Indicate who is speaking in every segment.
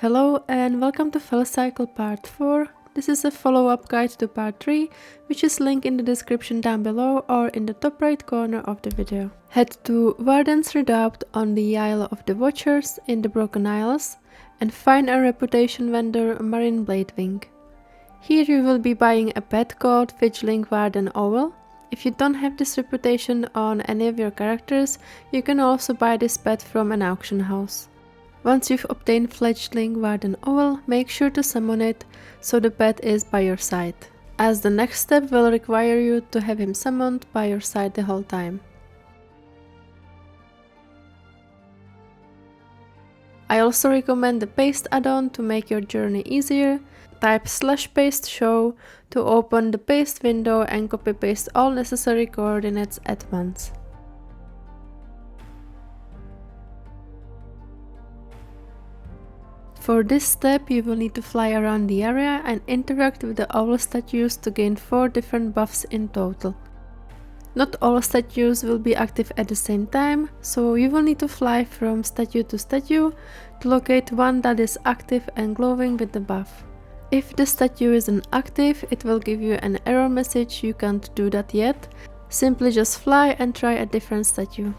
Speaker 1: Hello and welcome to Felcycle Part 4. This is a follow-up guide to Part 3, which is linked in the description down below or in the top right corner of the video. Head to Wardens Redoubt on the Isle of the Watchers in the Broken Isles and find a reputation vendor Marin Bladewing. Here you will be buying a pet called Vigiling Warden Owl. If you don't have this reputation on any of your characters, you can also buy this pet from an auction house. Once you've obtained Fledgling Warden Owl, make sure to summon it so the pet is by your side, as the next step will require you to have him summoned by your side the whole time. I also recommend the paste add-on to make your journey easier. Type /paste show to open the paste window and copy paste all necessary coordinates at once. For this step, you will need to fly around the area and interact with the owl statues to gain 4 different buffs in total. Not all statues will be active at the same time, so you will need to fly from statue to statue to locate one that is active and glowing with the buff. If the statue isn't active, it will give you an error message you can't do that yet. Simply just fly and try a different statue.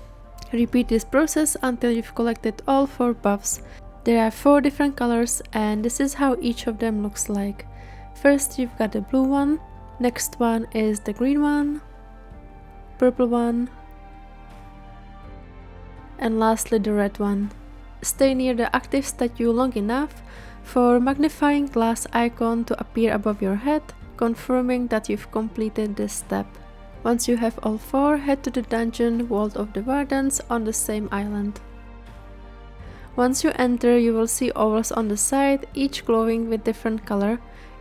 Speaker 1: Repeat this process until you've collected all 4 buffs. There are 4 different colors and this is how each of them looks like. First you've got the blue one, next one is the green one, purple one, and lastly the red one. Stay near the active statue long enough for magnifying glass icon to appear above your head, confirming that you've completed this step. Once you have all 4, head to the dungeon Vault of the Wardens on the same island. Once you enter, you will see owls on the side, each glowing with different color,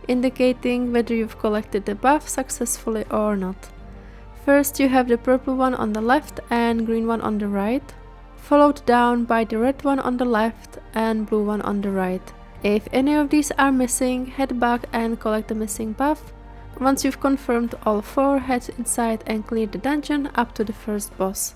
Speaker 1: indicating whether you've collected the buff successfully or not. First you have the purple one on the left and green one on the right, followed down by the red one on the left and blue one on the right. If any of these are missing, head back and collect the missing buff. Once you've confirmed all 4, head inside and clear the dungeon up to the first boss.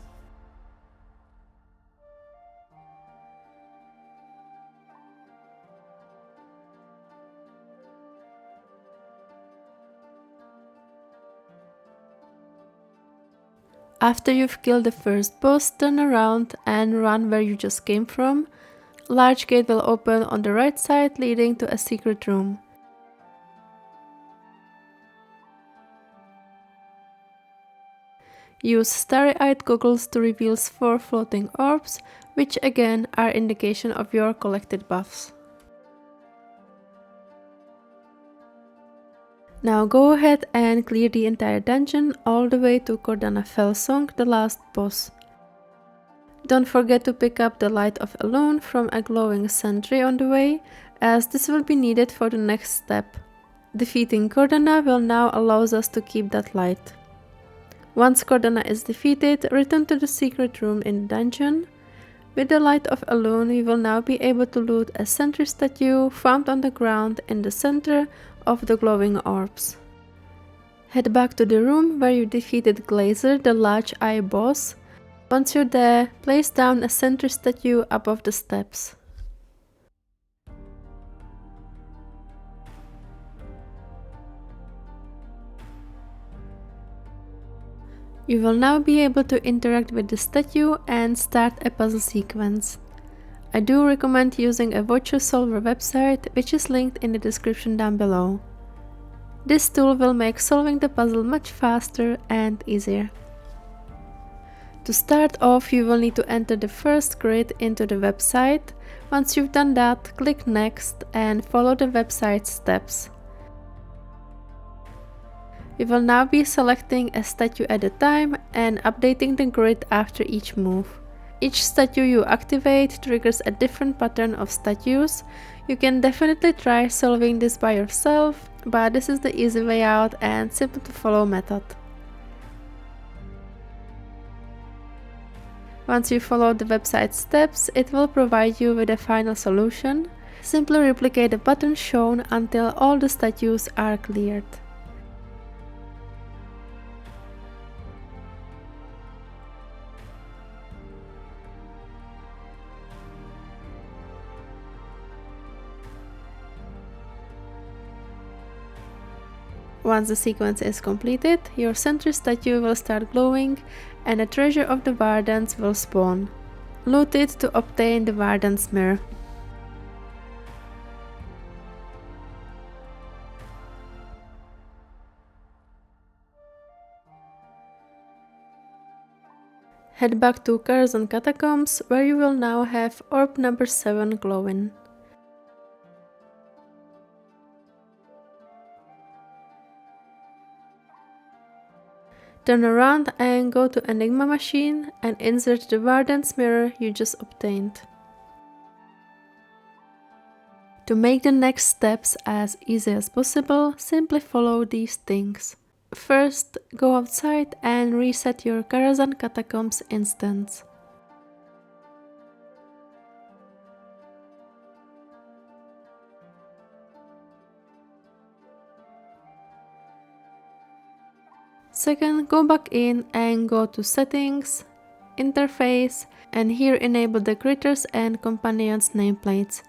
Speaker 1: After you've killed the first boss, turn around and run where you just came from. Large gate will open on the right side, leading to a secret room. Use starry-eyed goggles to reveal 4 floating orbs, which again are indication of your collected buffs. Now go ahead and clear the entire dungeon all the way to Cordana Felsong, the last boss. Don't forget to pick up the Light of Elune from a glowing sentry on the way, as this will be needed for the next step. Defeating Cordana will now allow us to keep that light. Once Cordana is defeated, return to the secret room in the dungeon. With the Light of Elune, we will now be able to loot a sentry statue found on the ground in the center of the glowing orbs. Head back to the room where you defeated Glazer, the large eye boss. Once you're there, place down a sentry statue above the steps. You will now be able to interact with the statue and start a puzzle sequence. I do recommend using a Voucher Solver website, which is linked in the description down below. This tool will make solving the puzzle much faster and easier. To start off, you will need to enter the first grid into the website. Once you've done that, click Next and follow the website steps. We will now be selecting a statue at a time and updating the grid after each move. Each statue you activate triggers a different pattern of statues. You can definitely try solving this by yourself, but this is the easy way out and simple to follow method. Once you follow the website steps, it will provide you with a final solution. Simply replicate the pattern shown until all the statues are cleared. Once the sequence is completed, your sentry statue will start glowing and a treasure of the Wardens will spawn. Loot it to obtain the Warden's mirror. Head back to Curzon Catacombs, where you will now have orb number 7 glowing. Turn around and go to Enigma Machine and insert the Warden's mirror you just obtained. To make the next steps as easy as possible, simply follow these things. First, go outside and reset your Curzon Catacombs instance. Second, go back in and go to Settings, Interface, and here enable the Critters and Companions nameplates.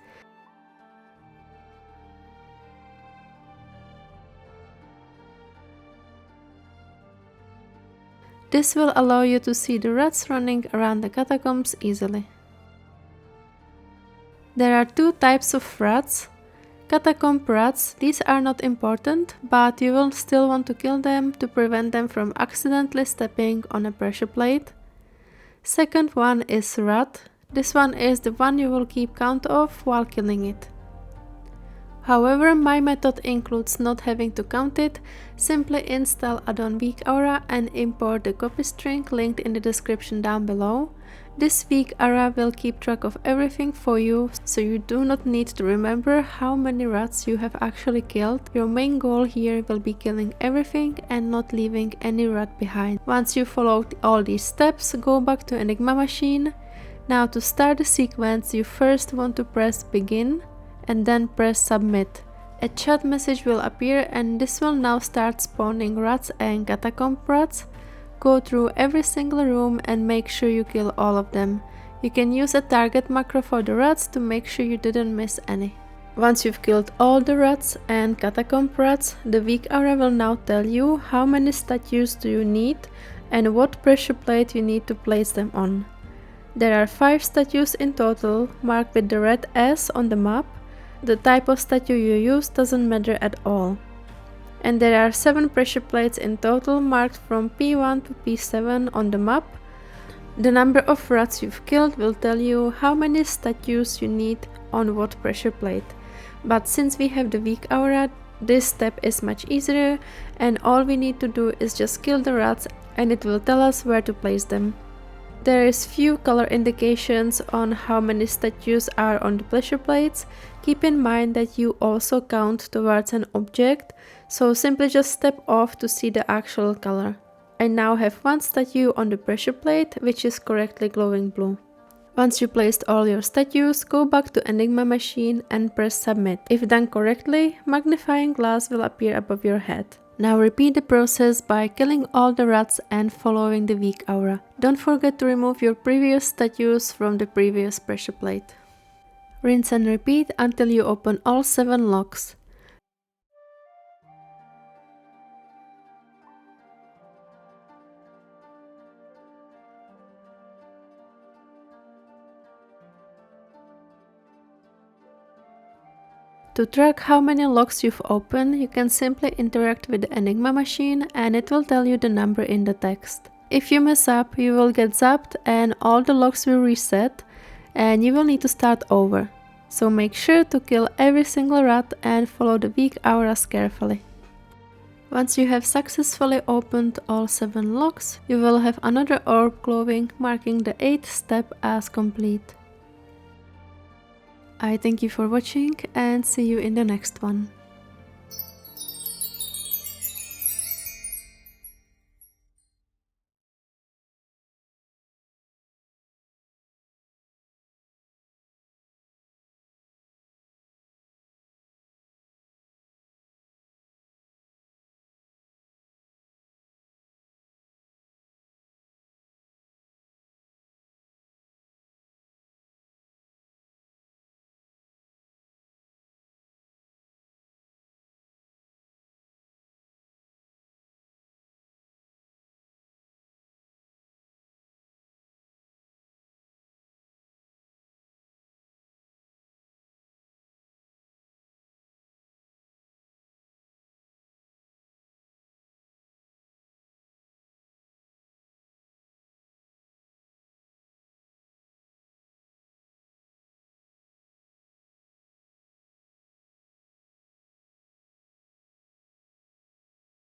Speaker 1: This will allow you to see the rats running around the catacombs easily. There are two types of rats. Catacomb rats, these are not important, but you will still want to kill them to prevent them from accidentally stepping on a pressure plate. Second one is rat. This one is the one you will keep count of while killing it. However, my method includes not having to count it. Simply install add-on Weak Aura and import the copy string linked in the description down below. This Weak Aura will keep track of everything for you, so you do not need to remember how many rats you have actually killed. Your main goal here will be killing everything and not leaving any rat behind. Once you followed all these steps, go back to Enigma Machine. Now to start the sequence, you first want to press Begin and then press Submit. A chat message will appear and this will now start spawning rats and catacomb rats. Go through every single room and make sure you kill all of them. You can use a target macro for the rats to make sure you didn't miss any. Once you've killed all the rats and catacomb rats, the Weak Aura will now tell you how many statues do you need and what pressure plate you need to place them on. There are 5 statues in total, marked with the red S on the map. The type of statue you use doesn't matter at all. And there are 7 pressure plates in total, marked from P1 to P7 on the map. The number of rats you've killed will tell you how many statues you need on what pressure plate. But since we have the Weak Aura, this step is much easier and all we need to do is just kill the rats and it will tell us where to place them. There is few color indications on how many statues are on the pressure plates. Keep in mind that you also count towards an object, so simply just step off to see the actual color. I now have 1 statue on the pressure plate, which is correctly glowing blue. Once you placed all your statues, go back to Enigma Machine and press Submit. If done correctly, magnifying glass will appear above your head. Now repeat the process by killing all the rats and following the Weak Aura. Don't forget to remove your previous statues from the previous pressure plate. Rinse and repeat until you open all 7 locks. To track how many locks you've opened, you can simply interact with the Enigma Machine and it will tell you the number in the text. If you mess up, you will get zapped and all the locks will reset and you will need to start over. So make sure to kill every single rat and follow the Weak Auras carefully. Once you have successfully opened all 7 locks, you will have another orb glowing, marking the 8th step as complete. I thank you for watching and see you in the next one.